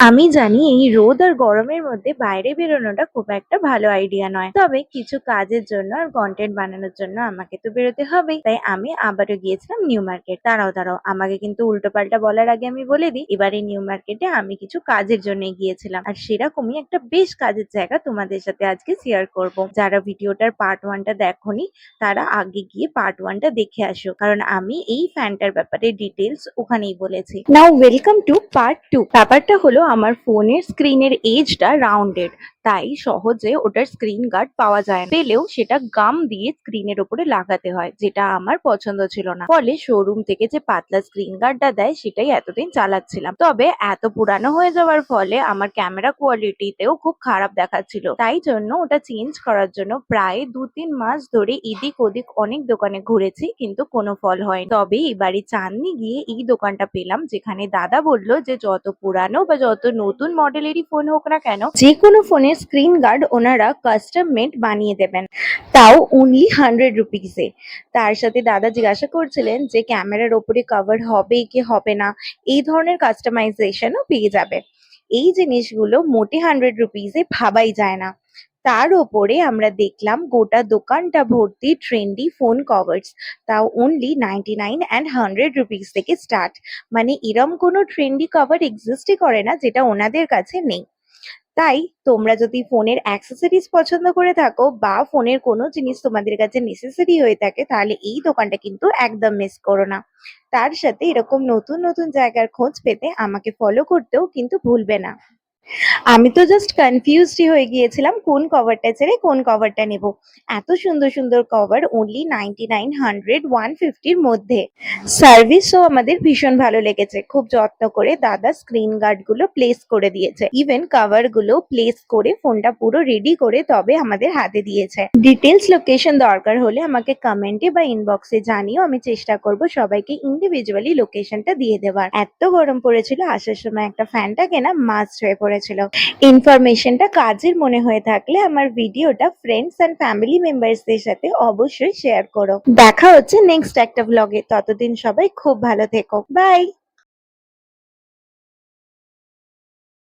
আমি জানি এই রোদ আর গরমের মধ্যে বাইরে বেরোনোটা খুব একটা ভালো আইডিয়া নয়। তবে কিছু কাজের জন্য আর কন্টেন্ট বানানোর জন্য আমাকে তো বেরোতে হবেই। তাই আমি আবারও গিয়েছিলাম নিউ মার্কেট। দাঁড়াও, আমাকে কিন্তু উল্টোপাল্টা বলার আগে আমি বলে দিই, এবারে নিউ মার্কেটে আমি কিছু কাজের জন্য গিয়েছিলাম। আর সেরকমই একটা বেশ কাজের জায়গা তোমাদের সাথে আজকে শেয়ার করব। যারা ভিডিওটার পার্ট 1 টা দেখোনি তারা আগে গিয়ে পার্ট 1 টা দেখে আসো। কারণ আমি এই ফ্যানটার ব্যাপারে ডিটেলস ওখানেই বলেছি। নাও ওয়েলকাম টু পার্ট 2। ব্যাপারটা হলো আমার ফোনের স্ক্রিনের এজটা রাউন্ডেড, তাই সহজে ওটার স্ক্রিন গার্ড পাওয়া যায় না। পেলেও সেটা গাম দিয়ে স্ক্রিনের ওপরে লাগাতে হয়, যেটা আমার পছন্দ ছিল না। ফলে শোরুম থেকে যে পাতলা স্ক্রিন গার্ডটা দেয় সেটাই এতদিন চালাচ্ছিলাম। তবে এত পুরানো হয়ে যাওয়ার ফলে আমার ক্যামেরা কোয়ালিটিতেও খুব খারাপ দেখাচ্ছিল। তাই জন্য ওটা চেঞ্জ করার জন্য প্রায় 2-3 মাস ধরে এদিক ওদিক অনেক দোকানে ঘুরেছি, কিন্তু কোনো ফল হয়নি। তবে এবারে চাঁদনি গিয়ে এই দোকানটা পেলাম, যেখানে দাদা বললো যে যত পুরানো বা যত নতুন মডেলেরই ফোন হোক না কেন, যে কোনো ফোনের স্ক্রিন গার্ড ওনারা কাস্টম মেড বানিয়ে দেবেন, তাও অনলি 100 রুপিসে। তার সাথে দাদা জিজ্ঞাসা করছিলেন যে ক্যামেরার ওপরে কভার হবে কি হবে না, এই ধরনের কাস্টমাইজেশনও পেয়ে যাবে। এই জিনিসগুলো মোটে 100 রুপিসে ভাবাই যায় না। তার ওপরে আমরা দেখলাম গোটা দোকানটা ভর্তি ট্রেন্ডি ফোন কভার্স, তাও অনলি 99 অ্যান্ড 100 রুপিস থেকে স্টার্ট। মানে এরম কোনো ট্রেন্ডি কভার এক্সিস্টই করে না যেটা ওনাদের কাছে নেই। তাই তোমরা যদি ফোনের অ্যাক্সেসরিজ পছন্দ করে থাকো বা ফোনের কোনো জিনিস তোমাদের কাছে নেসেসারি হয়ে থাকে, তাহলে এই দোকানটা কিন্তু একদম মিস করো না। তার সাথে এরকম নতুন নতুন জায়গার খোঁজ পেতে আমাকে ফলো করতেও কিন্তু ভুলবে না। আমি তো জাস্ট কনফিউজডই হয়ে গিয়েছিলাম কোন কভারটা ছেড়ে কোন কভারটা নেব। এত সুন্দর সুন্দর কভার অনলি 99, 100, 150 র মধ্যে। সার্ভিসও আমাদের ভীষণ ভালো লেগেছে। খুব যত্ন করে দাদা স্ক্রিন গার্ড গুলো প্লেস করে দিয়েছে, ইভেন কভার গুলো প্লেস করে ফোনটা পুরো রেডি করে তবে আমাদের হাতে দিয়েছে। ডিটেলস লোকেশন দরকার হলে আমাকে কমেন্টে বা ইনবক্সে জানিও, আমি চেষ্টা করব সবাইকে ইন্ডিভিজুয়ালি লোকেশনটা দিয়ে দেওয়ার। এত গরম পড়েছিল, আসার সময় একটা ফ্যানটা কেনা মাস্ট হয়ে পড়েছিল। ইনফরমেশনটা কাজের মনে হয়ে থাকলে আমার ভিডিওটা ফ্রেন্ডস এন্ড ফ্যামিলি মেম্বার্সদের সাথে অবশ্যই শেয়ার করো। দেখা হচ্ছে নেক্সট একটা ব্লগে। ততদিন সবাই খুব ভালো থেকো। বাই।